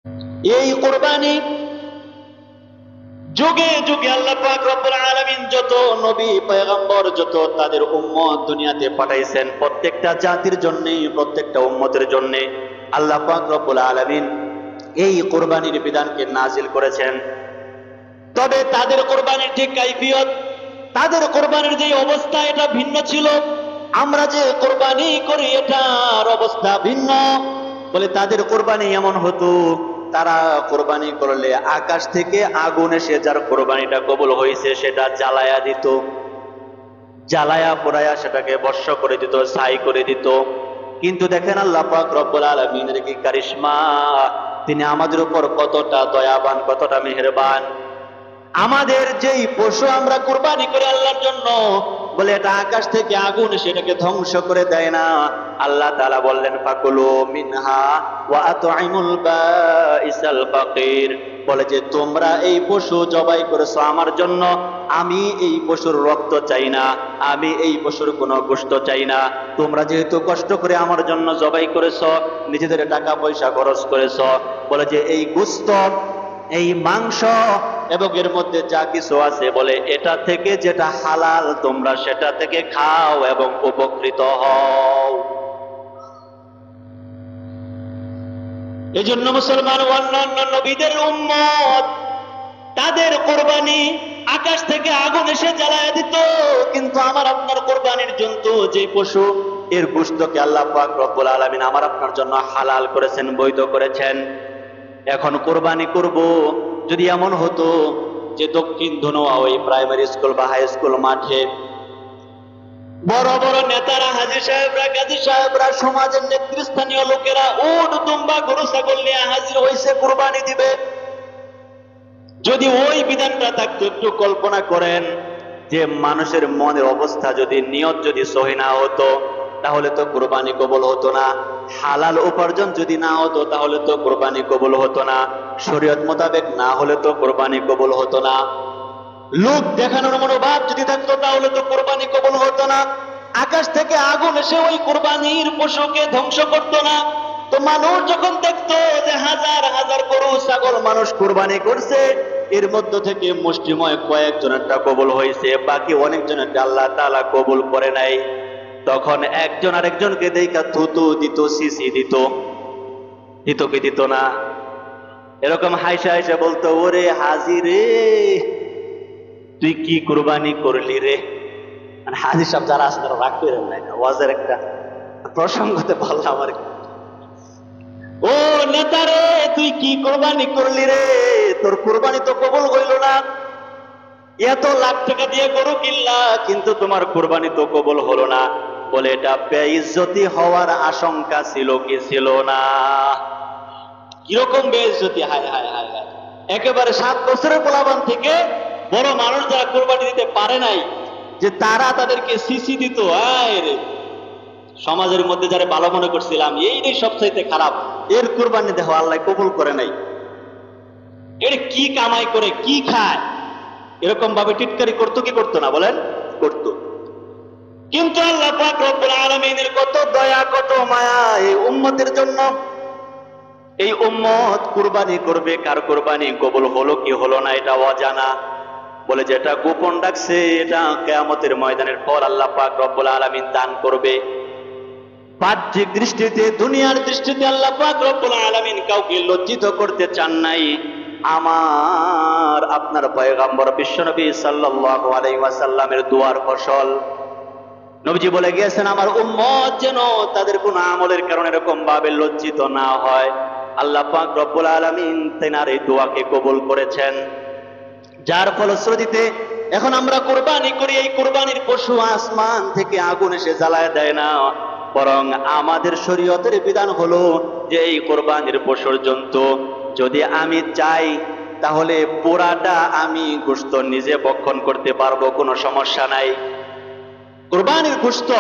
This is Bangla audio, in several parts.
এই কুরবানি যুগে যুগে আল্লাহ পাক রব্বুল আলামিন যত নবী পয়গম্বর যত তাদের উম্মত দুনিয়াতে পাঠাইছেন, প্রত্যেকটা জাতির জন্য, প্রত্যেকটা উম্মতের জন্য আল্লাহ পাক রব্বুল আলামিন এই কুরবানির বিধানকে নাজিল করেছেন। তবে তাদের কুরবানির যে কাইফিয়ত, তাদের কুরবানির যে অবস্থা, এটা ভিন্ন ছিল। আমরা যে কুরবানি করি এটার অবস্থা ভিন্ন। বলে তাদের কুরবানি এমন হতো, তারা কোরবানি করলে আকাশ থেকে আগুন এসে যার কোরবানিটা কবুল হয়েছে সেটা জ্বালায়া দিত, জ্বালায়া পোড়ায়া সেটাকে ভস্ম করে দিত, ছাই করে দিত। কিন্তু দেখেন আল্লাহ পাক রব্বুল আলামিনের কি কারিশমা, তিনি আমাদের উপর কতটা দয়াবান, কতটা মেহেরবান। আমাদের যেই পশু আমরা কুরবানি করে আল্লাহর জন্য, বলে এটা আকাশ থেকে আগুন সেটাকে ধ্বংস করে দেয় না। আল্লাহ তাআলা বললেন ফাকুলু মিনহা ওয়া আত'ইমুল বাইসাল ফাকির, বলে যে তোমরা এই পশু জবাই করেছো আমার জন্য, আমি এই পশুর রক্ত চাই না, আমি এই পশুর কোনো গোশত চাই না। তোমরা যেহেতু কষ্ট করে আমার জন্য জবাই করেছো, নিজেদের টাকা পয়সা খরচ করেছো, বলে যে এই গোশত, এই মাংস এবং এর মধ্যে যা কিছু আছে, বলে এটা থেকে যেটা হালাল তোমরা সেটা থেকে খাও এবং উপকৃত হও। এজন্য মুসলমান অন্যান্য নবীদের উম্মত, তাদের কোরবানি আকাশ থেকে আগুন এসে জ্বালায় দিত, কিন্তু আমার আপনার কোরবানির জন্তু যে পশু, এর গোশতকে আল্লাহ পাক রব্বুল আলামিন আমার আপনার জন্য হালাল করেছেন, বৈধ করেছেন। এখন কোরবানি করব, যদি এমন হতো যে দক্ষিণ ধনোয়া ওই প্রাইমারি স্কুল বা হাই স্কুল মাঠে বড় বড় নেতারা, হাজী সাহেবরা, গাজী সাহেবরা, সমাজের নেতৃস্থানীয় লোকেরা উট দুম্বা গরু ছাগল নিয়ে হাজির হয়েছে কুরবানি দিবে, যদি ওই বিধানটা থাকতো, একটু কল্পনা করেন যে মানুষের মনের অবস্থা যদি, নিয়ত যদি সহি না হতো, তাহলে তো কুরবানি কবুল হতো না। হালাল উপার্জন যদি না হতো তাহলে তো কুরবানি কবুল হতো না। শরীয়ত মোতাবেক না হলে তো কুরবানি কবুল হতো না। লোক দেখানোর মনোভাব যদি থাকতো তাহলে তো কুরবানি কবুল হতো না। আকাশ থেকে আগুন এসে ওই কুরবানির পশুকে ধ্বংস করতো না। তো মানুষ যখন দেখতো যে হাজার হাজার গরু ছাগল মানুষ কুরবানি করছে, এর মধ্য থেকে মুষ্টিময় কয়েকজনেরটা কবুল হয়েছে, বাকি অনেকজনেরটা আল্লাহ তাআলা কবুল করে নাই, তখন একজন আরেকজনকে দেখা থুতু দিত, সিসি দিত, দিত কি দিত না? এরকম হাইসা হাইসা বলতো, ওরে হাজি রে, তুই কি কুরবানি করলি রে। হাজি সাহেব যারা আসলে রাগ করে নাই, ওয়াজের একটা প্রসঙ্গতে বললাম আর কি, ও নেতা রে, তুই কি কুরবানি করলি রে, তোর কুরবানি তো কবুল হইল না। এত লাখ টাকা দিয়ে গরু কিনলা, কিন্তু তোমার কুরবানি তো কবুল হলো না। বলে এটা বেইজ্জতি হওয়ার আশঙ্কা ছিল কি ছিল না? কিরকম বেইজ্জতি! হায় হায় হায় হায়! একেবারে 7 বছরের পোলাপান থেকে বড় মানুষ যারা কুরবানি দিতে পারে নাই, যে তারা তাদেরকে সিসি দিত। আয় রে, সমাজের মধ্যে যারা ভালো মনে করছিলাম এই রে সবচাইতে খারাপ, এর কুরবানি দেখো আল্লাহ কবুল করে নাই, এর কি কামাই করে কি খায়, এরকম ভাবে টিটকারি করতো কি করতো না বলেন? করতো। কিন্তু আল্লাহ পাক রব্বুল আলামিনের কত দয়া, কত মায়া এই উম্মতের জন্য। এই উম্মত কুরবানি করবে, কার কুরবানি কবুল হলো কি হলো না এটা অজানা। বলে যেটা গোপন রাখছে এটা কিয়ামতের ময়দানের পর আল্লাহ পাক রব্বুল আলামিন দান করবে। বাহ্যিক দৃষ্টিতে, দুনিয়ার দৃষ্টিতে আল্লাহ পাক রব্বুল আলামিন কাউকে লজ্জিত করতে চান নাই। আমার আপনার পয়গম্বর বিশ্বনবী সাল্লাল্লাহু আলাইহি ওয়াসাল্লামের দুয়ার ফসল। নবীজি বলে গিয়েছেন, আমার উম্মত যেন তাদের কোন আমলের কারণে এরকম ভাবে লজ্জিত না হয়। আল্লাহ পাক রব্বুল আলামিন তেনার এই দোয়াকে কবুল করেছেন, যার ফলশ্রুতিতে এখন আমরা কুরবানি করি। এই কুরবানির পশু আসমান থেকে আগুন এসে জ্বালায় দেয় না, বরং আমাদের শরীয়তের বিধান হলো যে এই কুরবানির পশুর জন্তু যদি আমি চাই তাহলে পোড়াটা আমি গোশত নিজে ভক্ষণ করতে পারবো, কোনো সমস্যা নাই। কুরবানির গোশত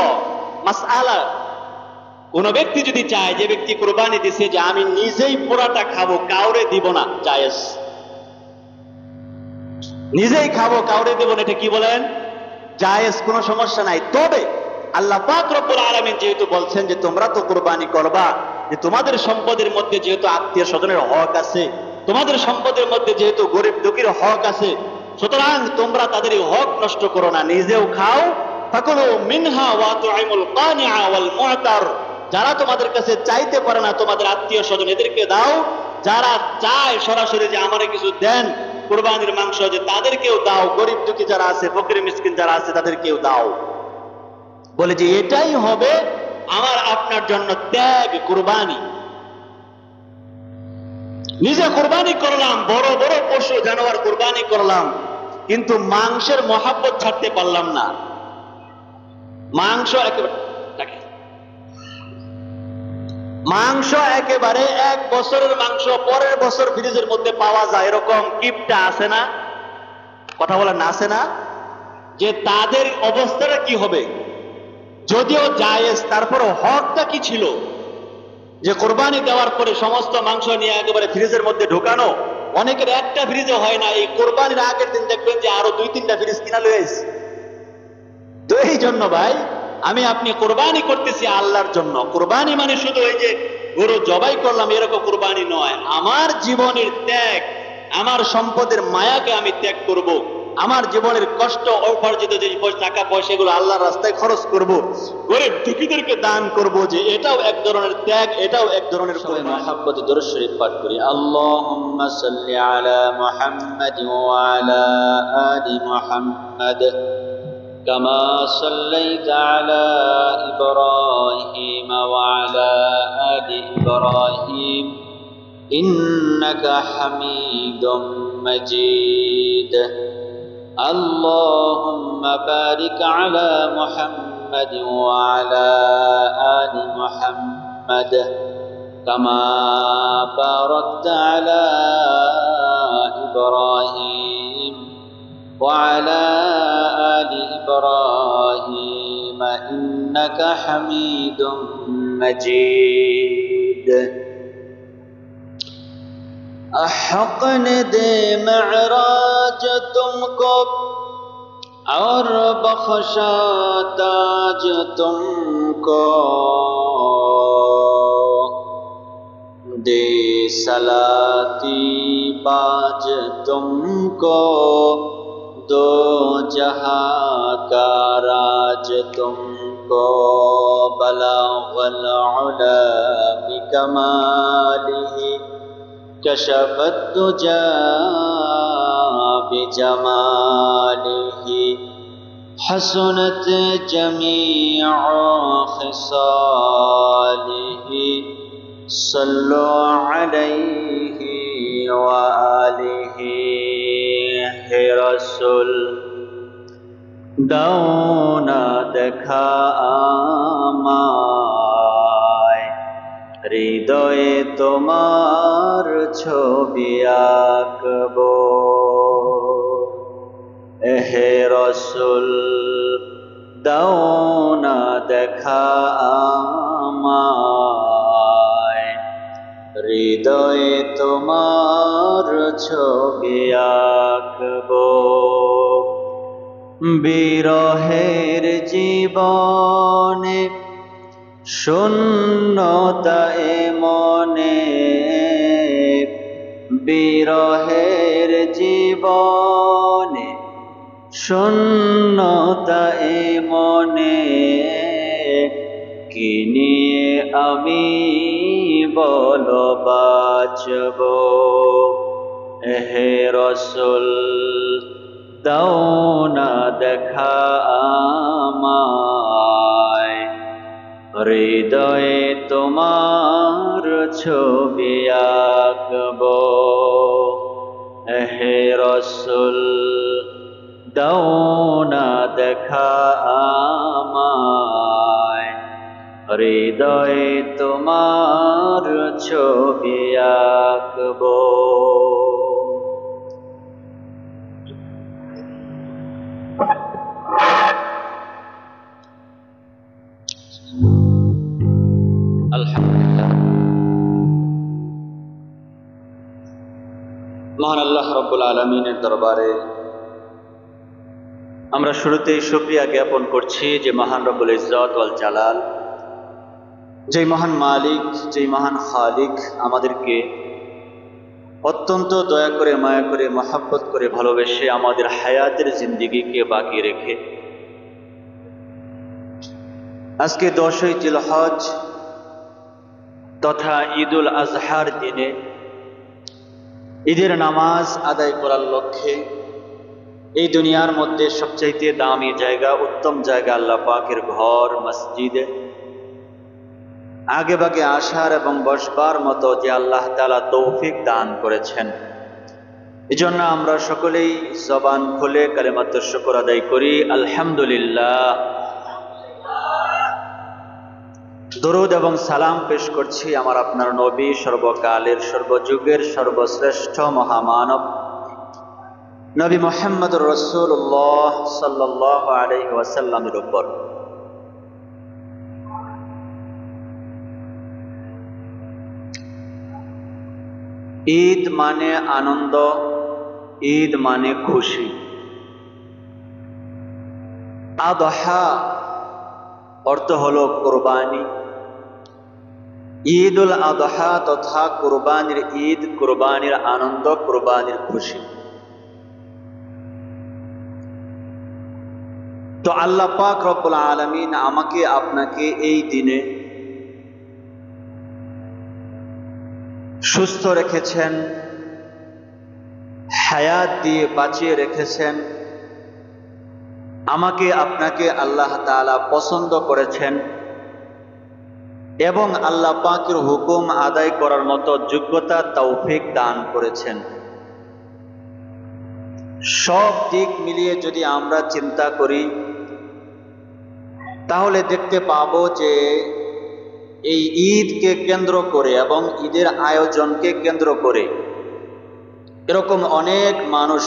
মাসআলা, কোন ব্যক্তি যদি চায়, যে ব্যক্তি কুরবানি দিছে, যে আমি নিজেই পোড়াটা খাবো, কাউরে দিব না, জায়েজ। নিজেই খাবো, কাউরে দেব না, এটা কি বলেন? জায়েজ, কোনো সমস্যা নাই। তবে আল্লাহ পাক রব্বুল আলামিন যেহেতু বলছেন যে তোমরা তো কুরবানি করবা, যে তোমাদের সম্পদের মধ্যে যেহেতু আত্মীয় স্বজনের হক আছে, তোমাদের সম্পদের মধ্যে যেহেতু গরিব দুঃখীর হক আছে, সুতরাং তোমরা তাদের এই হক নষ্ট করো না, নিজেও খাও। ফাকুলু মিনহা ওয়া তুইমুল কানিআ ওয়াল মু'তার, যারা তোমাদের কাছে চাইতে পারে না তোমাদের আত্মীয় স্বজন এদেরকে দাও, যারা চায় সরাসরি যে আমারে কিছু দেন কুরবানির মাংস, যে তাদেরকেও দাও, গরিব দুঃখী যারা আছে, ফকির মিসকিন যারা আছে তাদেরকেও দাও। বলে যে এটাই হবে আমার আপনার জন্য ত্যাগ, কুরবানি। নিজে কুরবানি করলাম, বড় বড় পশু জানোয়ার কুরবানি করলাম, কিন্তু মাংসের মহাব্বত ছাড়তে পারলাম না। মাংস একেবারে 1 বছরের মাংস পরের বছর ফ্রিজের মধ্যে পাওয়া যায়, এরকম কিপটা আছে না? কথা বলেন না, আছে না? যে তাদের অবস্থাটা কি হবে? যদিও জায়েজ, তারপরে হকটা কি ছিল যে কোরবানি দেওয়ার পরে সমস্ত মাংস নিয়ে একেবারে ফ্রিজের মধ্যে ঢোকানো? অনেকের একটা ফ্রিজে হয় না, এই কোরবানির আগের দিন দেখবেন যে আরো 2-3টা ফ্রিজ কিনা লয়েছে। তো এই জন্য ভাই, আমি আপনি কোরবানি করতেছি আল্লাহর জন্য। কোরবানি মানে শুধু ওই যে গরু জবাই করলাম এরকম কোরবানি নয়। আমার জীবনের ত্যাগ, আমার সম্পদের মায়াকে আমি ত্যাগ করব, আমার জীবনের কষ্ট উপার্জিত যে টাকা পয়সা এগুলো আল্লাহর রাস্তায় খরচ করব, গরিব দুঃখীদেরকে দান করব, যে এটাও এক ধরনের ত্যাগ, এটাও এক ধরনের মহব্বতে দরুদ শরীফ পাঠ করি। আল্লাহুম্মা সাল্লি আলা মুহাম্মাদ ওয়া আলা আলি মুহাম্মাদ কামা সাল্লাইতা আলা ইব্রাহিম ওয়া আলা আলি ইব্রাহিম ইন্নাকা হামিদুম মাজিদ। اللهم بارك على محمد وعلى آل محمد كما باركت على إبراهيم وعلى آل إبراهيم إنك حميد مجيد। حق نے دے معراج تم کو اور بخشا تاج تم کو، دے صلاتی باج تم کو، دو جہاں کا راج تم کو، بلغ العلا بکمالہ كشف الدجى بجماله، حسنت جميع خصاله، صلوا عليه وآله۔ ہے رسول দাও না দেখা আমায়, হৃদয়ে তোমার ছবি আঁকবো। হে রসুল দাও না দেখা আমায়, হৃদয়ে তোমার ছবি আঁকবো। বিরহের জীবনে শূন্যতা এ মনে, বিরহের জীবনে শূন্যতা এ মনে, কি নিয়ে আমি বলো বাঁচব। হে রসুল দাও না দেখা আমায়, হৃদয়ে তোমার ছবি আঁকবো। হে রসুল দাও না দেখা আমায়, হৃদয়ে তোমার ছবি আঁকবো। আলহামদুলিল্লাহ, মহান আল্লাহ রাব্বুল আলামিনের দরবারে আমরা শুরুতেই শুকরিয়া জ্ঞাপন করছি যে মহান রব্বুল ইজ্জত ওয়াল জালাল যে মহান মালিক, যে মহান খালিক আমাদেরকে অত্যন্ত দয়া করে, মায়া করে, মহাব্বত করে, ভালোবেসে আমাদের হায়াতের জিন্দেগিকে বাকি রেখে আজকে 10ই জিলহজ তথা ঈদুল আজহার দিনে ঈদের নামাজ আদায় করার লক্ষ্যে এই দুনিয়ার মধ্যে সবচাইতে দামি জায়গা, উত্তম জায়গা আল্লাহ পাকের ঘর মসজিদে আগে ভাগে আসার এবং বসবার মতো যে আল্লাহ তাআলা তৌফিক দান করেছেন, এজন্য আমরা সকলেই জবান খুলে কালিমাত শুকর আদায় করি, আলহামদুলিল্লাহ। দরুদ এবং সালাম পেশ করছি আমার আপনার নবী, সর্বকালের সর্বযুগের সর্বশ্রেষ্ঠ মহামানব নবী মুহাম্মদুর রাসূলুল্লাহ সাল্লাল্লাহু আলাইহি ওয়াসাল্লামের উপর। ঈদ মানে আনন্দ, ঈদ মানে খুশি। আদহা অর্থ হলো কোরবানি। ঈদুল আদহা তথা কোরবানির ঈদ, কোরবানির আনন্দ, কোরবানির খুশি। তো আল্লাহ পাক রব্বুল আলামিন আমাকে আপনাকে এই দিনে সুস্থ রেখেছেন, হায়াত দিয়ে বাঁচিয়ে রেখেছেন। আমাকে আপনাকে আল্লাহ তাআলা পছন্দ করেছেন এবং আল্লাহ পাকের হুকুম আদায় করার মতো যোগ্যতা, তৌফিক দান করেছেন। সব দিক মিলিয়ে যদি আমরা চিন্তা করি তাহলে দেখতে পাবো যে এই ঈদকে কেন্দ্র করে এবং ঈদের আয়োজনকে কেন্দ্র করে এরকম অনেক মানুষ,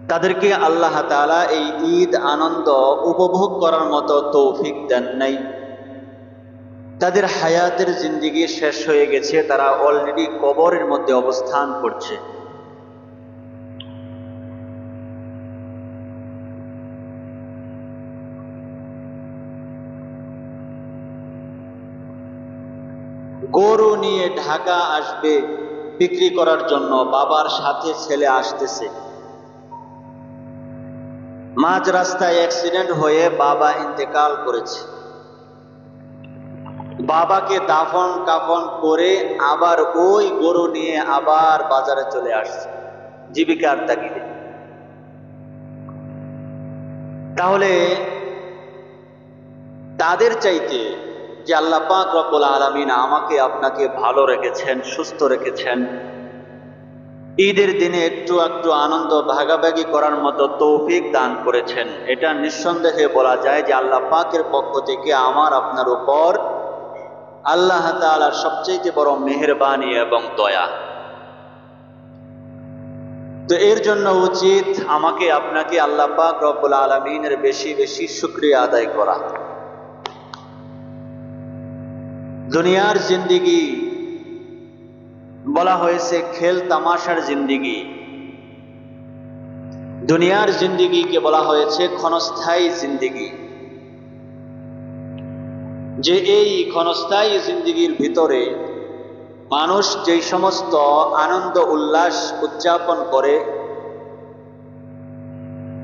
তাদেরকে আল্লাহ তাআলা এই ঈদ আনন্দ উপভোগ করার মতো তৌফিক দেন নাই। তাদের হায়াতের জিন্দেগি শেষ হয়ে গেছে, তারা অলরেডি কবরের মধ্যে অবস্থান করছে। গরু নিয়ে ঢাকা আসবে বিক্রি করার জন্য, বাবার সাথে ছেলে আসতেছে। মাঝ রাস্তায় অ্যাক্সিডেন্ট হয়ে বাবা ইন্তেকাল করেছে। বাবাকে দাফন কাফন করে আবার ওই গরু নিয়ে আবার বাজারে চলে আসছে জীবিকার তাগিদে। তাহলে তাদের চাইতে যে আল্লাহ পাক রব্বুল আলামিন আমাকে আপনাকে ভালো রেখেছেন, সুস্থ রেখেছেন, ঈদের দিনে একটু একটু আনন্দ ভাগাভাগি করার মতো তৌফিক দান করেছেন, এটা নিঃসন্দেহে বলা যায় যে আল্লাহ পাকের পক্ষ থেকে আমার আপনার উপর আল্লাহ তাআলার সবচেয়ে বড় মেহেরবানি এবং দয়া। তো এর জন্য উচিত আমাকে আপনাকে আল্লাহ পাক রব্বুল আলামিনের বেশি বেশি শুকরিয়া আদায় করা। দুনিয়ার জিন্দেগি বলা হয়েছে খেল তামাশার জিন্দেগি, দুনিয়ার জিন্দেগিকে বলা হয়েছে ক্ষণস্থায়ী জিন্দেগি। যে এই ক্ষণস্থায়ী জিন্দেগির ভিতরে মানুষ যেই সমস্ত আনন্দ উল্লাস উদযাপন করে,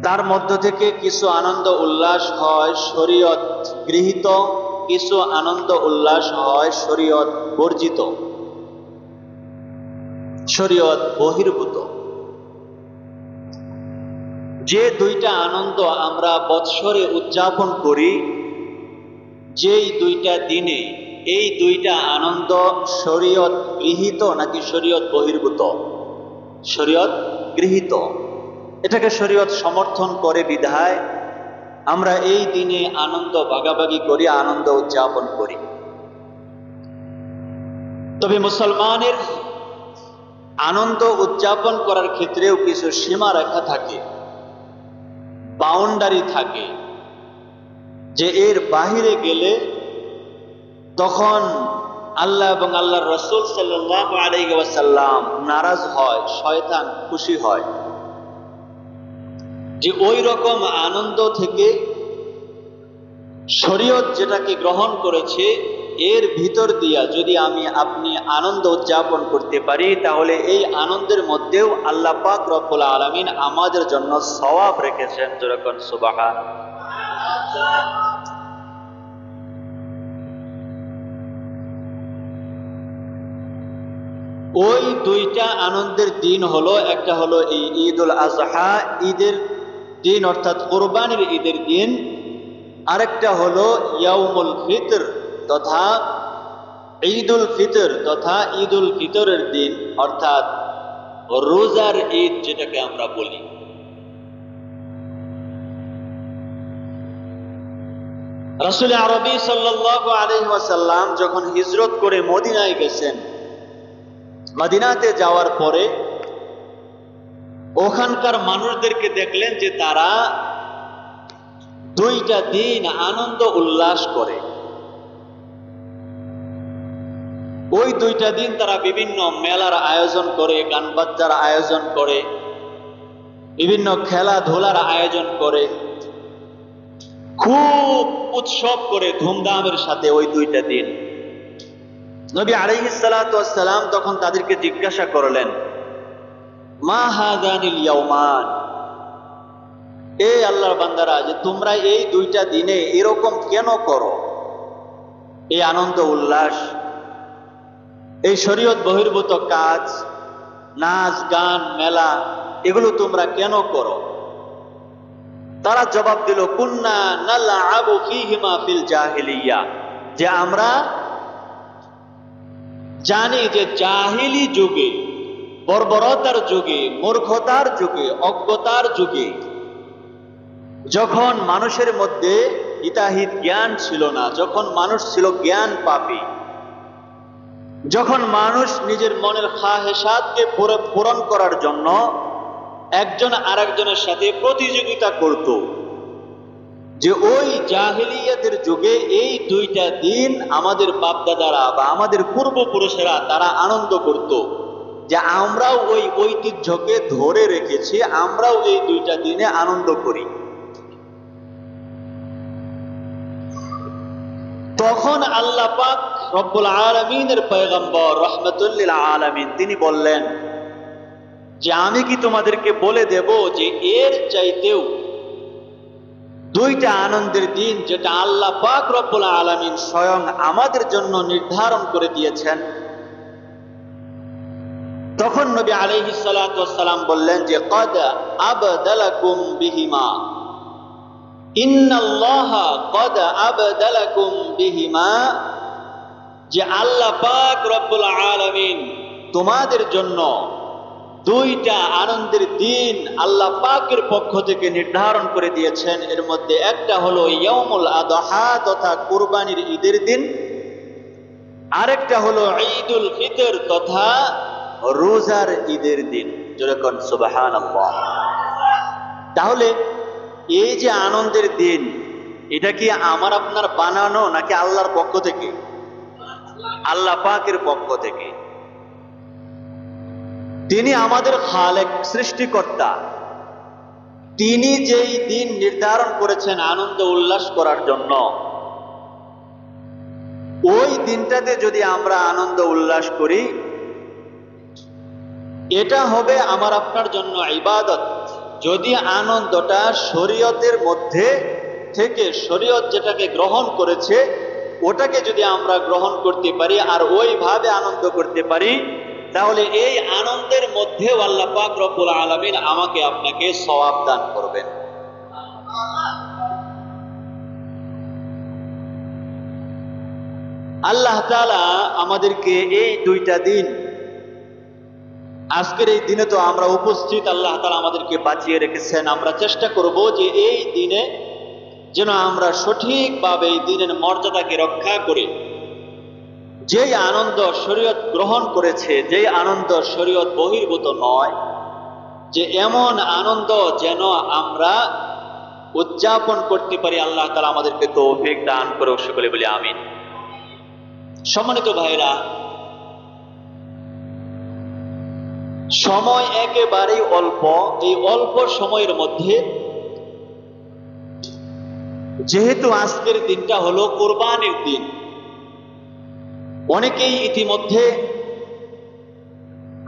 তার মধ্য থেকে কিছু আনন্দ উল্লাস হয় শরীয়ত গৃহীত, কিছু আনন্দ উল্লাস হয় শরীয়ত বর্জিত, শরীয়ত বহির্ভূত। যে দুইটা আনন্দ আমরা বৎসরে উদযাপন করি, যেই দুইটা দিনে, এই দুইটা আনন্দ শরীয়ত গৃহীত নাকি শরীয়ত বহির্ভূত? শরীয়ত গৃহীত। এটাকে শরীয়ত সমর্থন করে বিধায় আমরা এই দিনে আনন্দ ভাগাভাগি করি, আনন্দ উদযাপন করি। তবে মুসলমানের আনন্দ উদযাপন করার ক্ষেত্রেও কিছু সীমা রেখা থাকে, বাউন্ডারি থাকে, যে এর বাহিরে গেলে তখন আল্লাহ এবং আল্লাহর রাসূল সাল্লাল্লাহু আলাইহি ওয়াসাল্লাম নারাজ হয়, শয়তান খুশি হয়। যে ওই রকম আনন্দ থেকে শরীয়ত যেটাকে গ্রহণ করেছে এর ভিতর দিয়া যদি আপনি আনন্দ উদযাপন করতে পারি, তাহলে এই আনন্দের মধ্যেও আল্লাহ পাক রব্বুল আলামিন আমাদের জন্য সওয়াব রেখেছেন। যেরকম সুবহান। ওই দুইটা আনন্দের দিন হলো, একটা হলো এই ঈদুল আজহা, ঈদের দিন অর্থাৎ কোরবানির ঈদের দিন, আরেকটা হলো ইয়াউমুল ফিতর তথা ঈদুল ফিতর তথা ঈদুল ফিতরের দিন অর্থাৎ রোজার ঈদ যেটাকে আমরা বলি। রাসূল আরবি সাল্লাল্লাহু আলাইহি ওয়াসাল্লাম যখন হিজরত করে মদিনায় গেছেন, মদিনাতে যাওয়ার পরে ওখানকার মানুষদেরকে দেখলেন যে তারা দুইটা দিন আনন্দ উল্লাস করে। ওই দুইটা দিন তারা বিভিন্ন মেলার আয়োজন করে, গান বাজনার আয়োজন করে, বিভিন্ন খেলাধুলার আয়োজন করে, খুব উৎসব করে ধুমধামের সাথে ওই দুইটা দিন। নবী আলাইহিস সালাতু ওয়াস সালাম তখন তাদেরকে জিজ্ঞাসা করলেন, মা হাযানিল ইয়াউমান, এই আল্লাহর বান্দারা, যে তোমরা এই দুইটা দিনে এরকম কেন করো? এই আনন্দ উল্লাস, এই শরীয়ত বহির্ভূত কাজ, নাচ গান মেলা, এগুলো তোমরা কেন করো? তারা জবাব দিল, কুন্না নালআবু ফীহিমা ফিল জাহিলিয়া, যে আমরা জানি যে জাহিলি যুগে, বর্বরতার যুগে, মূর্খতার যুগে, অজ্ঞতার যুগে, যখন মানুষের মধ্যে হিতাহিত জ্ঞান ছিল না, যখন মানুষ ছিল জ্ঞান পাপী, যখন মানুষ নিজের মনের খাহেসাতকে পূরণ করার জন্য একজন আরেকজনের সাথে প্রতিযোগিতা করত, যে ওই জাহিলিয়াতের যুগে এই দুইটা দিন আমাদের বাপদাদারা বা আমাদের পূর্বপুরুষেরা তারা আনন্দ করত, যে আমরাও ওই ঐতিহ্যকে ধরে রেখেছি, আমরাও এই দুইটা দিনে আনন্দ করি। তখন আল্লাহ পাক রব্বুল আলামিনের পয়গম্বর রাহমাতুল লিল আলামিন তিনি বললেন যে আমি কি তোমাদেরকে বলে দেব যে এর চাইতেও দুইটা আনন্দের দিন যেটা আল্লাহ পাক রব্বুল আলামিন স্বয়ং আমাদের জন্য নির্ধারণ করে দিয়েছেন? তখন নবী আলাইহিস সালাতু ওয়াস সালাম বললেন যে ক্বাদ আবদালাকুম বিহিমা, ইন্নাল্লাহা ক্বাদ আবদালাকুম বিহিমা, যে আল্লাহ পাক রব্বুল আলামিন তোমাদের জন্য দুইটা আনন্দের দিন আল্লাহ পাকের পক্ষ থেকে নির্ধারণ করে দিয়েছেন। এর মধ্যে একটা হলো ইয়াউমুল আদহা তথা কুরবানির ঈদের দিন, আরেকটা হলো ঈদুল ফিতর তথা রোজার ঈদের দিন। যেরকম সুবহানাল্লাহ। তাহলে এই যে আনন্দের দিন, এটা কি আমার আপনার বানানো নাকি আল্লাহর পক্ষ থেকে? আল্লাহ পাকের পক্ষ থেকে। তিনি আমাদের খালেক, সৃষ্টিকর্তা। তিনি যেই দিন নির্ধারণ করেছেন আনন্দ উল্লাস করার জন্য, ওই দিনটাতে যদি আমরা আনন্দ উল্লাস করি, এটা হবে আমার আপনার জন্য ইবাদত। যদি আনন্দটা শরীয়তের মধ্যে থেকে, শরীয়ত যেটাকে গ্রহণ করেছে ওটাকে যদি আমরা গ্রহণ করতে পারি আর ওইভাবে আনন্দ করতে পারি, তাহলে এই আনন্দের মধ্যেও আল্লাহ পাক রব্বুল আলামিন আমাকে আপনাকে সওয়াব দান করবেন। আল্লাহ তাআলা আমাদেরকে এই দুইটা দিন, আজকের এই দিনে তো আমরা উপস্থিত, আল্লাহ তাআলা আমাদেরকে বাঁচিয়ে রেখেছেন। আমরা চেষ্টা করব যে এই দিনে যেন আমরা সঠিকভাবে এই দিনের মর্যাদাকে রক্ষা করে, যেই আনন্দ শরীয়ত গ্রহণ করেছে, যেই আনন্দ শরীয়ত বহির্ভূত নয়, যে এমন আনন্দ যেন আমরা উদযাপন করতে পারি। আল্লাহ তাআলা আমাদেরকে তৌফিক দান করে, সকলে বলি আমিন। সম্মানিত ভাইরা, সময় একেবারেই অল্প। এই অল্প সময়ের মধ্যে যেহেতু আজকের দিনটা হলো কোরবানির দিন, অনেকেই ইতিমধ্যে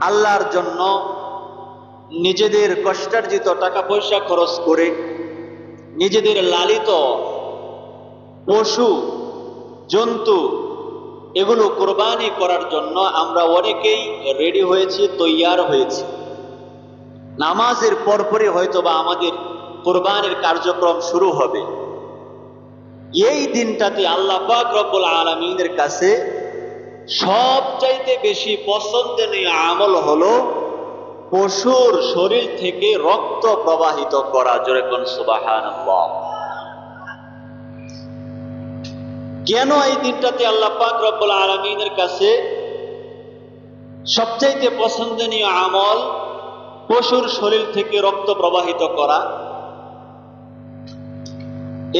আল্লাহর জন্য নিজেদের কষ্টার্জিত টাকা পয়সা খরচ করে নিজেদের লালিত পশু জন্তু এগুলো কোরবানি করার জন্য আমরা অনেকেই রেডি হয়েছি, তৈয়ার হয়েছি। নামাজের পরপরই হয়তোবা আমাদের কোরবানির কার্যক্রম শুরু হবে। এই দিনটাতে আল্লাহ পাক রব্বুল আলামিনের কাছে সবচাইতে বেশি পছন্দনীয় আমল হলো পশুর শরীর থেকে রক্ত প্রবাহিত করা। জোরে কোন সুবহানাল্লাহ। কেন এই দিনটাতে আল্লাহ পাক রব্বুল আলামিনের কাছে সবচাইতে পছন্দনীয় আমল পশুর শরীর থেকে রক্ত প্রবাহিত করা?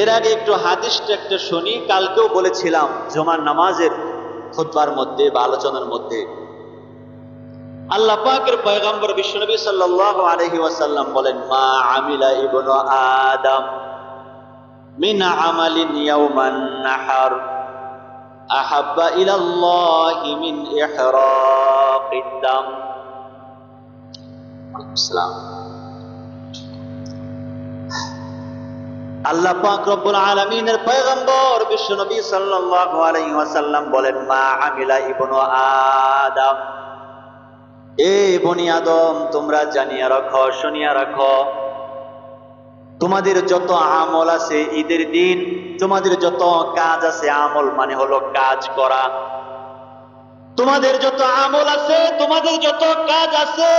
এর আগে একটু হাদিসটা একটা শুনি। কালকেও বলেছিলাম জুমার নামাজের খুতবার মধ্যে বা আলোচনার মধ্যে, আল্লাহ পাকের পয়গম্বর বিশ্বনবী সাল্লাল্লাহু আলাইহি ওয়াসাল্লাম বলেন, মা আমিলা ইবনু আদম মিন আমালিন ইয়াওমান নাহার আহাব্বা ইলাল্লাহি মিন ইহরাকিদ দাম। আসসালাম। আল্লাহ পাক রব্বুল আলামিনের পয়গম্বর বিশ্বনবী সাল্লাল্লাহু আলাইহি ওয়াসাল্লাম বলেন, মা আমিলা ইবনু আদম, এ বনি আদম, তোমরা জানিয়া রাখো, শুনিয়া রাখো, তোমাদের যত আমল আছে ঈদের দিন, তোমাদের যত কাজ আছে, আমল মানে হলো কাজ করা, তোমাদের যত আমল আছে, তোমাদের যত কাজ আছে,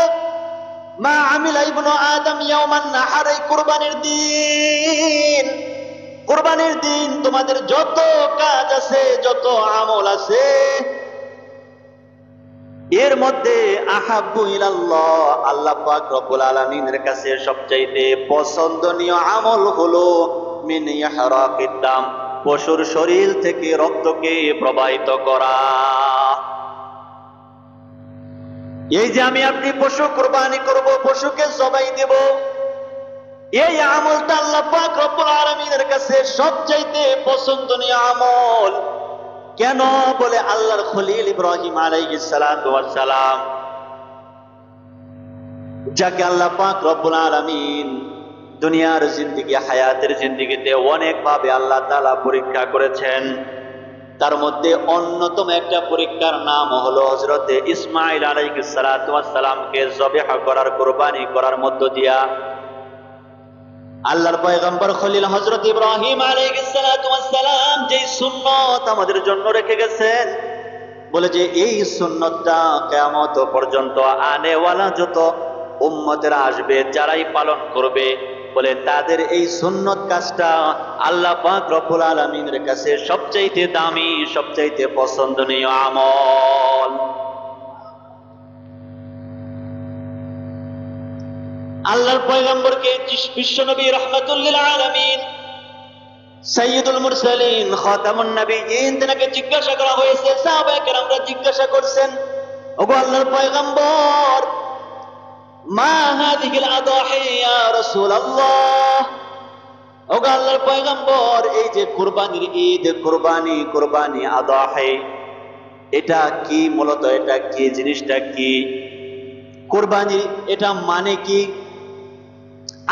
মা আমিলা ইবনু আদম ইয়াওমান নাহার, এই কুরবানির দিন, কুরবানির দিন তোমাদের যত কাজ আছে, যত আমল আছে, এর মধ্যে আহাব্বু ইলাল্লাহ, আল্লাহ পাক রব্বুল আলামিনের কাছে সবচাইতে পছন্দনীয় আমল হলো মিন ইহরাকিদ দাম, পশুর শরীর থেকে রক্তকে প্রবাহিত করা। এই যে আমি আপনি পশু কুরবানি করব, পশুকে জবাই দেব, এই আমলটা আল্লাহ পাক রব্বুল আলামিনের কাছে সবচাইতে পছন্দনীয় আমল। কেন? বলে আল্লাহর খলিল ইব্রাহিম আলাইহিস সালাতু ওয়াস সালাম, যাকে আল্লাহ পাক রব্বুল আলামিন দুনিয়ার জিন্দেগি, হায়াতের জিন্দেগিতে অনেক ভাবে আল্লাহ তাআলা পরীক্ষা করেছেন। তার মধ্যে অন্যতম একটা পরীক্ষার নাম হলো হযরতে ইসমাঈল আলাইহিস সালাতু ওয়াস সালামকে যবেহ করার, কুরবানি করার মধ্য দিয়া আল্লাহর পয়গম্বর খলিল হযরত ইব্রাহিম আলাইহিস সালাতু ওয়াস সালাম যে সুন্নাত আমাদের জন্য রেখে গেছেন, বলে যে এই সুন্নাতটা কিয়ামত পর্যন্ত আনেওয়ালা যত উম্মতেরা আসবে, যারাই পালন করবে, বলে তাদের এই সুন্নত কাজটা আল্লাহ পাক রব্বুল আলামিনের কাছে সবচাইতে দামি, সবচাইতে পছন্দনীয় আমল। আল্লাহর পয়গম্বরকে বিশ্বনবী রাহমাতুল লিল আলামিন, সাইয়্যিদুল মুরসালিন, খাতামুন নবিয়্যিন, তাকে জিজ্ঞাসা করা হয়েছে, সাহাবায়ে কেরামরা জিজ্ঞাসা করছেন, ওগো আল্লাহর পয়গম্বর, মা হাযিহিল আদাহি ইয়া রাসূলুল্লাহ, ওগো আল্লাহর পয়গম্বর, এই যে কুরবানির ঈদ, কুরবানি আদাহি, এটা কি? মূলত এটা কি? জিনিসটা কি? কুরবানি এটা মানে কি?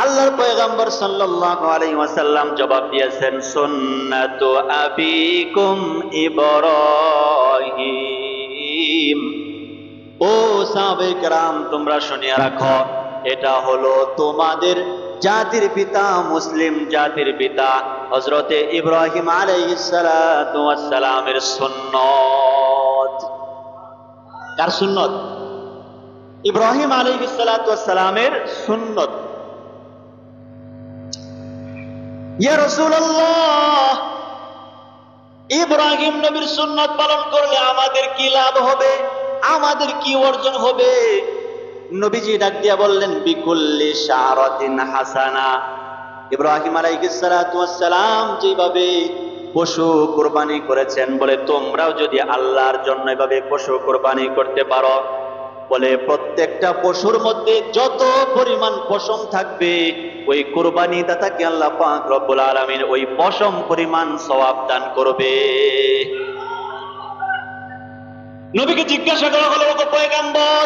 আল্লাহর পয়গম্বর সাল্লাল্লাহু আলাইহি ওয়াসাল্লাম জবাব দিয়েছেন, সুন্নাতু আবিকুম ইব্রাহিম। ও সাহাবায়ে কেরাম, তোমরা শুনিয়া রাখো, এটা হলো তোমাদের জাতির পিতা, মুসলিম জাতির পিতা হযরতে ইব্রাহিম আলাইহিস সালাতু ওয়াস সালামের সুন্নাত। কার সুন্নাত? ইব্রাহিম আলাইহিস সালাতু ওয়াস সালামের সুন্নাত। ইয়া রাসূলুল্লাহ, ইব্রাহিম নবীর সুন্নাত পালন করলে আমাদের কি লাভ হবে, আমাদের কি অর্জন হবে? নবীজি ডাক দিয়া বললেন, বিকুল্লি শারাতিন হাসানা। ইব্রাহিম আলাইহিস সালাতু ওয়াস সালাম যেভাবে পশু কুরবানি করেছেন, বলে তোমরাও যদি আল্লাহর জন্য এভাবে পশু কুরবানি করতে পারো, বলে প্রত্যেকটা পশুর মধ্যে যত পরিমাণ পশম থাকবে ওই কুরবানি দাতাকে আল্লাহ পাক রব্বুল আলামিন ওই পশম পরিমাণ সওয়াব দান করবে। নবীকে জিজ্ঞাসা করা হলো, ওগো পয়গম্বর,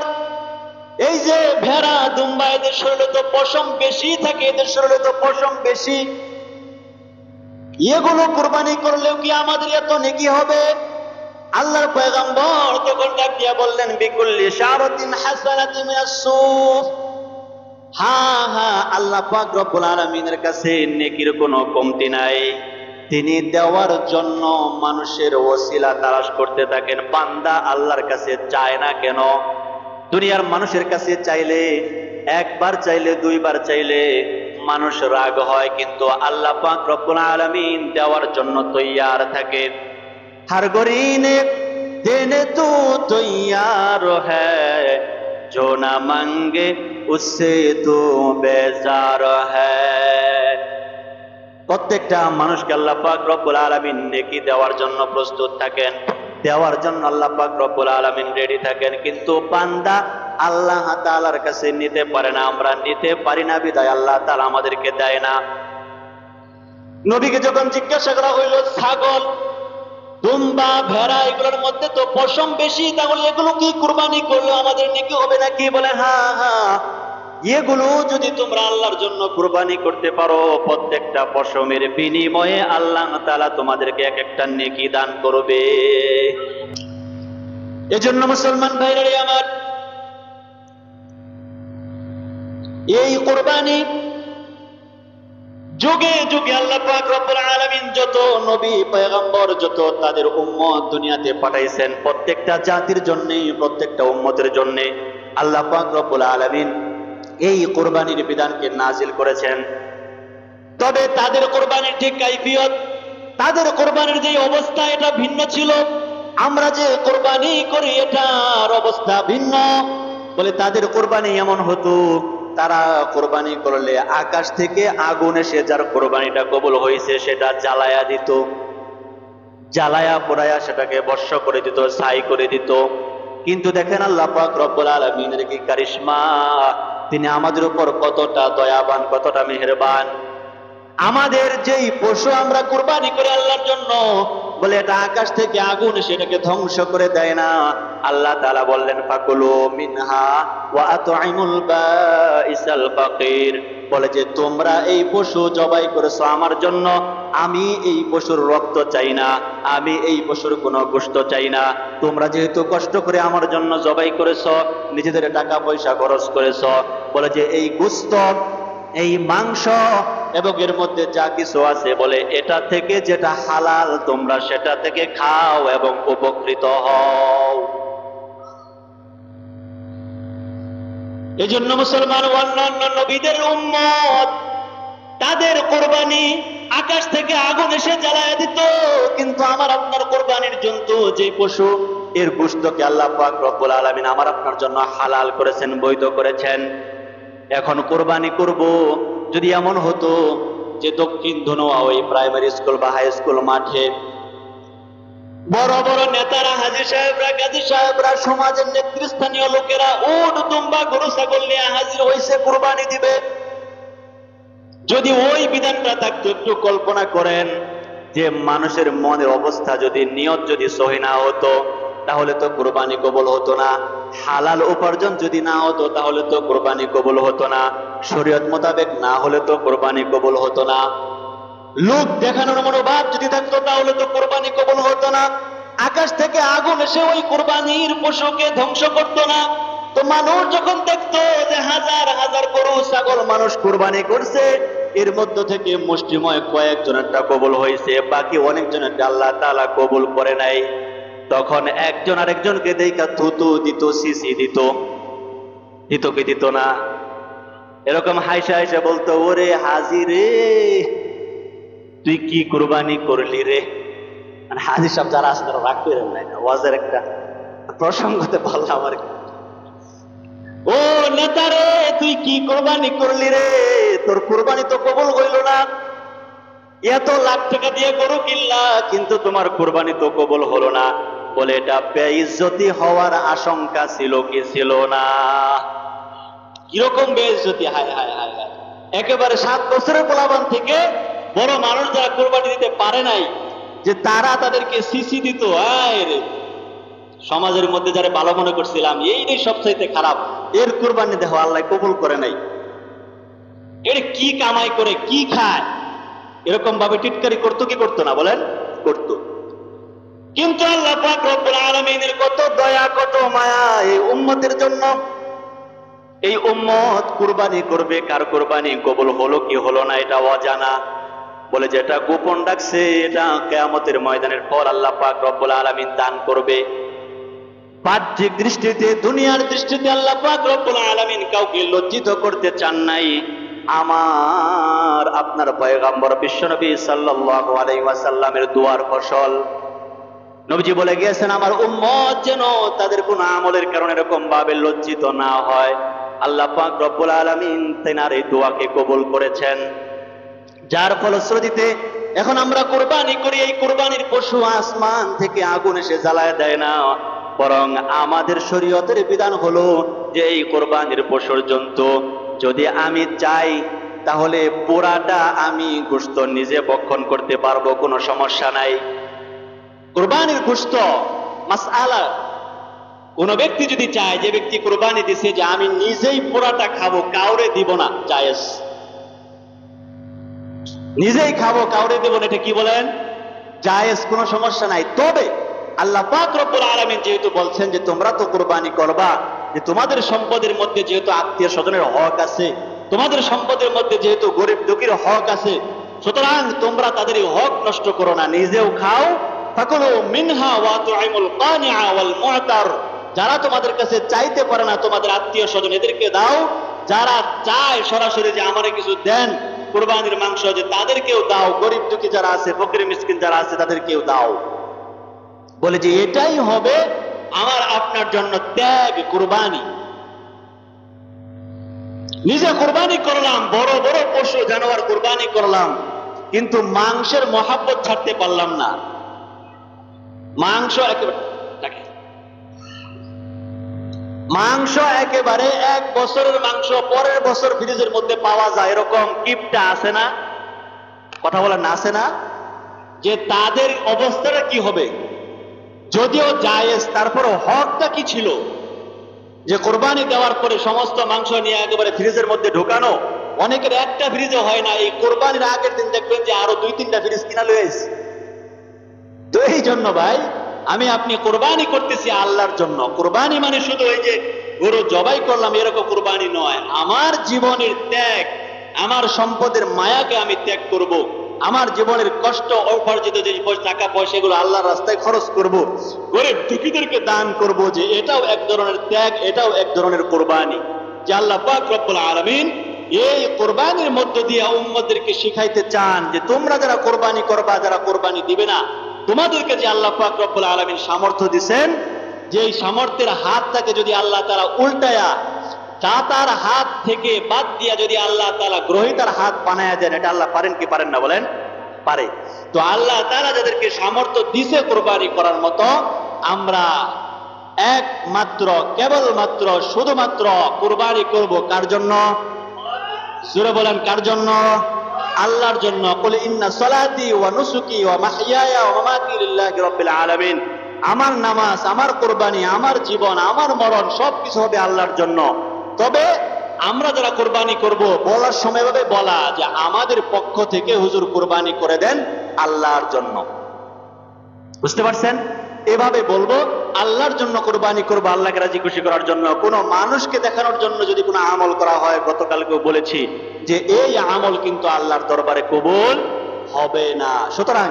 এই যে ভেড়া দুম্বা এদের শরীরে তো পশম বেশি থাকে, এদের শরীরে তো পশম বেশি, এগুলো কুরবানি করলেও কি আমাদের এত নেকি হবে? আল্লাহর পয়গম্বর তখন ডাক দিয়া বললেন, বিকুল্লি শারাতিন হাসানাতিন মিনাস সুফ, হ্যাঁ হ্যাঁ, আল্লাহ পাক রব্বুল আলামিনের কাছে নেকির কোনো কমতি নাই। তিনি দেওয়ার জন্য মানুষের ওসিলা তালাশ করতে থাকেন। বান্দা আল্লাহর কাছে চায় না কেন? দুনিয়ার মানুষের কাছে চাইলে, একবার চাইলে, দুইবার চাইলে মানুষ রাগ হয়, কিন্তু আল্লাহ পাক রব্বুল আলামিন দেওয়ার জন্য তৈয়ার থাকে। हर गरीने देने तू तैयार है, जो ना मांगे उससे तू बेजार है। প্রত্যেকটা মানুষকে আল্লাহ পাক রব্বুল আলামিন নেকি দেওয়ার জন্য প্রস্তুত থাকেন, দেওয়ার জন্য আল্লাহ পাক রব্বুল আলামিন রেডি থাকেন, কিন্তু বান্দা আল্লাহ তাআলার কাছে নিতে পারে না। আমরা নিতে পারি না বিধায় আল্লাহ তাআলা আমাদেরকে দেয় না। নবীকে যখন জিজ্ঞাসা করা হইল, ছাগল দুম্বা ভেড়া এগুলোর মধ্যে তো পশম বেশি, তাহলে এগুলো কি কুরবানি করলে আমাদের নেকি হবে নাকি? বলে হ্যাঁ হ্যাঁ, এগুলো যদি তোমরা আল্লাহর জন্য কুরবানি করতে পারো, প্রত্যেকটা পশমের বিনিময়ে আল্লাহ তাআলা তোমাদেরকে এক একটা নেকি দান করবে। এজন্য মুসলমান ভাইরা আমার, এই কুরবানি যুগে যুগে আল্লাহ পাক রব্বুল আলামিন যত নবী পয়গম্বর যত তাদের উম্মত দুনিয়াতে পাঠাইছেন, প্রত্যেকটা জাতির জন্য, প্রত্যেকটা উম্মতের জন্য আল্লাহ পাক রব্বুল আলামিন এই কুরবানির বিধানকে নাজিল করেছেন। তবে তাদের কুরবানির ঠিক কাইফিয়ত, তাদের কুরবানির যে অবস্থা এটা ভিন্ন ছিল। আমরা যে কুরবানি করি এটার অবস্থা ভিন্ন। বলে তাদের কুরবানি এমন হতো, তারা কোরবানি করলে আকাশ থেকে আগুন এসে যার কোরবানিটা কবুল হয়েছে সেটা জ্বালায়া দিত, জ্বালায়া পোড়ায়া সেটাকে ভস্ম করে দিত, ছাই করে দিত। কিন্তু দেখেন আল্লাহ পাক রব্বুল আলামিনের কি কারিশমা, তিনি আমাদের উপর কতটা দয়াবান, কতটা মেহেরবান। আমাদের যেই পশু আমরা কুরবানি করে আল্লাহর জন্য, বলে এটা আকাশ থেকে আগুন সেটাকে ধ্বংস করে দেয় না। আল্লাহ তাআলা বললেন, ফাকুলু মিনহা ওয়া আত'ইমুল বাইসাল ফাকির, বলে যে তোমরা এই পশু জবাই করেছো আমার জন্য, আমি এই পশুর রক্ত চাই না, আমি এই পশুর কোনো গোশত চাই না। তোমরা যেহেতু কষ্ট করে আমার জন্য জবাই করেছো, নিজেদের টাকা পয়সা খরচ করেছো, বলে যে এই গোশত, এই মাংস এবং এর মধ্যে যা কিছু আছে, বলে এটা থেকে যেটা হালাল তোমরা সেটা থেকে খাও এবং উপকৃত হও। এজন্য মুসলমান অন্যান্য নবীদের উম্মত তাদের কুরবানি আকাশ থেকে আগুন এসে জ্বালায় দিত, কিন্তু আমার আপনার কুরবানির জন্তু যে পশু, এর গোশতকে আল্লাহ পাক রব্বুল আলামিন আমার আপনার জন্য হালাল করেছেন, বৈধ করেছেন। এখন কুরবানি করব, যদি এমন হতো যে দক্ষিণ ধনোয়া ওই প্রাইমারি স্কুল বা হাই স্কুল মাঠে বড় বড় নেতারা, হাজী সাহেবরা, গাজী সাহেবরা, সমাজের নেতৃস্থানীয় লোকেরা উট দুম্বা গরু ছাগল নিয়ে হাজির হয়েছে কুরবানি দিবে, যদি ওই বিধানটা থাকতো, একটু কল্পনা করেন যে মানুষের মনের অবস্থা যদি, নিয়ত যদি সহি না হতো, তাহলে তো কুরবানি কবুল হতো না। হালাল উপার্জন যদি না হতো তাহলে তো কুরবানি কবুল হতো না। শরীয়ত মোতাবেক না হলে তো কুরবানি কবুল হতো না। লোক দেখানোর মনোভাব যদি থাকতো তাহলে তো কুরবানি কবুল হতো না। আকাশ থেকে আগুন এসে ওই কুরবানির পশুকে ধ্বংস করতো না। তো মানুষ যখন দেখতো যে হাজার হাজার গরু ছাগল মানুষ কুরবানি করছে, এর মধ্য থেকে মুষ্টিময় কয়েকজনেরটা কবুল হয়েছে, বাকি অনেকজনেরটা আল্লাহ তাআলা কবুল করে নাই, তখন একজন আরেকজনকে দেখা থুতু দিত, সিসি দিত, দিত কি দিত না? এরকম হাইসা হাইসা বলতো, ওরে হাজি রে, তুই কি কুরবানি করলি রে? হাজি সাহেব যারা আছে তারা রাগ করেন নাই, ওয়াজের একটা প্রসঙ্গতে বললাম আর কি। ও নেতা রে, তুই কি কুরবানি করলি রে? তোর কুরবানি তো কবুল হইল না। এত লাখ টাকা দিয়ে গরু কিনলা, কিন্তু তোমার কুরবানি তো কবুল হলো না। বলে এটা বেইজ্জতি হওয়ার আশঙ্কা ছিল কি ছিল না? কিরকম বেইজ্জতি! হায় হায় হায় হায়! একেবারে 7 বছরের পোলাপান থেকে বড় মানুষ যারা কোরবানি দিতে পারে নাই, যে তারা তাদেরকে সিসি দিত, আয় রে, সমাজের মধ্যে যারা ভালো মনে করছিলাম এইটাই সবচাইতে খারাপ, এর কুরবানি দেখো আল্লাহ কবুল করে নাই। এর কি কামাই করে কি খায়, এরকম ভাবে টিটকারি করতো কি করতো না বলেন? করত। কিন্তু আল্লাহ পাক রব্বুল আলামিনের কত দয়া কত মায়া এই উম্মতের জন্য। এই উম্মত কুরবানি করবে, কার কুরবানি কবুল হলো কি হলো না এটা অজানা। বলে যেটা গোপন রাখছে এটা কিয়ামতের ময়দানের পর আল্লাহ পাক রব্বুল আলামিন দান করবে। বাহ্যিক দৃষ্টিতে, দুনিয়ার দৃষ্টিতে আল্লাহ পাক রব্বুল আলামিন কাউকে লজ্জিত করতে চান নাই। আমার আপনার পয়গম্বর বিশ্বনবী সাল্লাল্লাহু আলাইহি ওয়াসাল্লামের দুয়ার ফসল। নবীজি বলে গিয়েছেন আমার উম্মত যেন তাদের কোন আমলের কারণে এরকম ভাবে লজ্জিত না হয়। আল্লাহ পাক রব্বুল আলামিন তেনার এই দোয়াকে কবুল করেছেন, যার ফলশ্রুতিতে এখন আমরা কুরবানি করি। এই কুরবানির পশু আসমান থেকে আগুন এসে জ্বালায় দেয় না, বরং আমাদের শরীয়তের বিধান হলো যে এই কুরবানির পশুর জন্তু যদি আমি চাই তাহলে পোড়াটা আমি গোশত নিজে ভক্ষণ করতে পারবো, কোনো সমস্যা নাই। কুরবানির গোশত মাসআলা, কোন ব্যক্তি যদি চায়, যে ব্যক্তি কুরবানি দিছে যে আমি নিজেই পোড়াটা খাবো, কাউরে দিব না, জায়েজ। নিজেই খাবো কাউরে দেব না, এটা কি বলেন? জায়েজ, কোনো সমস্যা নাই। তবে আল্লাহ পাক রব্বুল আলামিন যেহেতু বলছেন যে তোমরা তো কুরবানি করবা, যে তোমাদের সম্পদের মধ্যে যেহেতু আত্মীয় স্বজনের হক আছে, তোমাদের সম্পদের মধ্যে যেহেতু গরিব দুঃখীর হক আছে, সুতরাং তোমরা তাদের এই হক নষ্ট করো না, নিজেও খাও। ফাকুলু মিনহা ওয়া তুইমুল কানিআ ওয়াল মু'তার, যারা তোমাদের কাছে চাইতে পারে না তোমাদের আত্মীয় স্বজন এদেরকে দাও, যারা চায় সরাসরি যে আমারে কিছু দেন কুরবানির মাংস, যে তাদেরকেও দাও, গরিব দুঃখী যারা আছে, ফকির মিসকিন যারা আছে তাদেরকেও দাও। বলে যে এটাই হবে আমার আপনার জন্য ত্যাগ, কুরবানি। নিজে কুরবানি করলাম, বড় বড় পশু জানোয়ার কুরবানি করলাম, কিন্তু মাংসের মহাব্বত ছাড়তে পারলাম না। মাংস একেবারে 1 বছরের মাংস পরের বছর ফ্রিজের মধ্যে পাওয়া যায়, এরকম কিপটা আছে না? কথা বলেন না, আছে না? যে তাদের অবস্থাটা কি হবে? যদিও জায়েজ, তারপরও হকটা কি ছিল? যে কোরবানি দেওয়ার পরে সমস্ত মাংস নিয়ে একেবারে ফ্রিজের মধ্যে ঢোকানো। অনেকের একটা ফ্রিজে হয় না, এই কোরবানির আগের দিন দেখবেন যে আরো 2-3টা ফ্রিজ কিনা লয়েছে। তো এই জন্য ভাই, আমি আপনি কোরবানি করতেছি আল্লাহর জন্য। কোরবানি মানে শুধু ওই যে গরু জবাই করলাম এরকম কোরবানি নয়। আমার জীবনের ত্যাগ, আমার সম্পদের মায়াকে আমি ত্যাগ করব, আমার জীবনের কষ্ট উপার্জিত যে টাকা পয়সা এগুলো আল্লাহর রাস্তায় খরচ করব, গরিব দুঃখীদেরকে দান করব, যে এটাও এক ধরনের ত্যাগ, এটাও এক ধরনের কোরবানি। যে আল্লাহ পাক রব্বুল আলামিন এই কোরবানির মধ্য দিয়ে উম্মতদেরকে শিখাইতে চান যে তোমরা যারা কোরবানি করবা, যারা কোরবানি দিবে না, তোমাদেরকে যে আল্লাহ পাক রব্বুল আলামিন সামর্থ্য দিবেন, যে এই সামর্থ্যের হাতটাকে যদি আল্লাহ তাআলা উল্টায়া দাতার হাত থেকে বাদ দিয়া যদি আল্লাহ তাআলা গ্রহীতার হাত বানায়া দেন, এটা আল্লাহ পারেন কি পারেন না বলেন? পারে। তো আল্লাহ তাআলা যাদেরকে সামর্থ্য দিছে কোরবানি করার মতো, আমরা একমাত্র কেবলমাত্র শুধুমাত্র কোরবানি করব কার জন্য? জোরে বলেন, কার জন্য? আল্লাহর জন্য। কুল ইন্না সলাতি ওয়া নুসুকি ওয়া মাহইয়ায়া ওয়া মামাতি লিল্লাহি রাব্বিল আলামিন। আমার নামাজ, আমার কোরবানি, আমার জীবন, আমার মরণ সবকিছু হবে আল্লাহর জন্য। তবে আমরা যারা কোরবানি করব, বলার সময় ভাবে বলা যে আমাদের পক্ষ থেকে হুজুর কোরবানি করে দেন আল্লাহর জন্য। বুঝতে পারছেন? এভাবে বলবো আল্লাহর জন্য কোরবানি করবো, আল্লাহকে রাজি খুশি করার জন্য। কোনো মানুষকে দেখানোর জন্য যদি কোনো আমল করা হয়, গতকালকেও বলেছি যে এই আমল কিন্তু আল্লাহর দরবারে কবুল হবে না। সুতরাং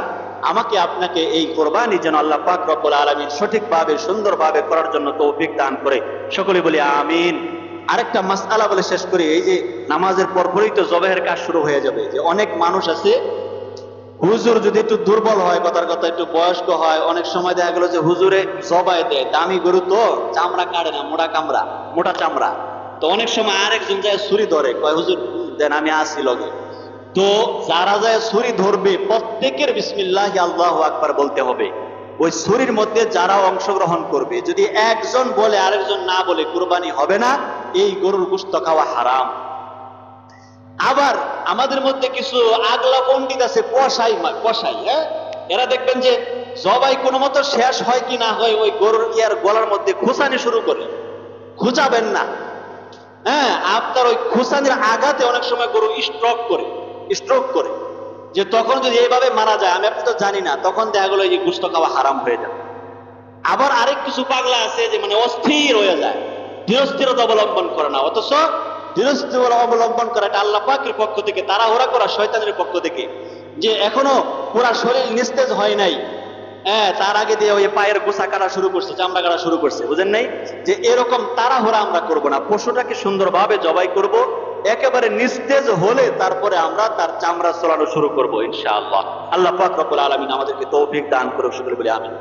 আমাকে আপনাকে এই কোরবানি যেন আল্লাহ পাক রব্বুল আলামিন সঠিকভাবে সুন্দরভাবে করার জন্য তৌফিক দান করে, সকলে বলি আমিন। আরেকটা মাসআলা বলে শেষ করি। এই যে নামাজের পরপরই তো জবাহের কাজ শুরু হয়ে যাবে। যে অনেক মানুষ আছে, হুজুর যদি একটু দুর্বল হয়, কথার কথা একটু বয়স্ক হয়, অনেক সময় দেখা গেল যে হুজুরে জবাই দেয়, দামি গরু তো চামড়া কাটে না, মোটা চামড়া। তো অনেক সময় আরেকজন যায় ছুরি ধরে, কয় হুজুর দেন আমি আসি লগে। তো যারা যায় ছুরি ধরবে প্রত্যেকের বিসমিল্লাহি আল্লাহু আকবার বলতে হবে। ওই ছুরির মধ্যে যারা অংশগ্রহণ করবে, যদি একজন বলে আরেকজন না বলে কুরবানি হবে না, এই গরুর গোশত খাওয়া হারাম। আবার আমাদের মধ্যে কিছু আগলা পণ্ডিত আছে, কসাই, হ্যাঁ, এরা দেখবেন যে জবাই কোনো মতো শেষ হয় কি না হয় ওই গরুর গলার মধ্যে খুঁচানি শুরু করে। খুঁচাবেন না, হ্যাঁ, আপনার ওই খুঁচানির আঘাতে অনেক সময় গরু স্ট্রোক করে, যে তখন যদি এইভাবে মারা যায়, আমি আপনি তো জানি না, তখন দেখা গেলো এই গোশত খাওয়া হারাম হয়ে যাবে। আবার আরেক কিছু পাগলা আছে যে মানে অস্থির হয়ে যায়, ধীরস্থিরতা অবলম্বন করে না, অথচ ধীরস্থিরতা অবলম্বন করা এটা আল্লাহ পাকের পক্ষ থেকে, তাড়াহুড়া করা শয়তানের পক্ষ থেকে, যে এখনো পুরা শরীর নিস্তেজ হয় নাই, হ্যাঁ, তার আগে দিয়ে ওই পায়ের গোছা কাটা শুরু করছে, চামড়া কাটা শুরু করছে, বুঝেন নাই? যে এরকম তাড়াহুড়া আমরা করব না, পশুটাকে সুন্দরভাবে জবাই করব, একেবারে নিস্তেজ হলে তারপরে আমরা তার চামড়া চড়ানো শুরু করবো ইনশাআল্লাহ। আল্লাহ পাক রব্বুল আলামিন আমাদেরকে তৌফিক দান করুক, সকলে বলি আমিন।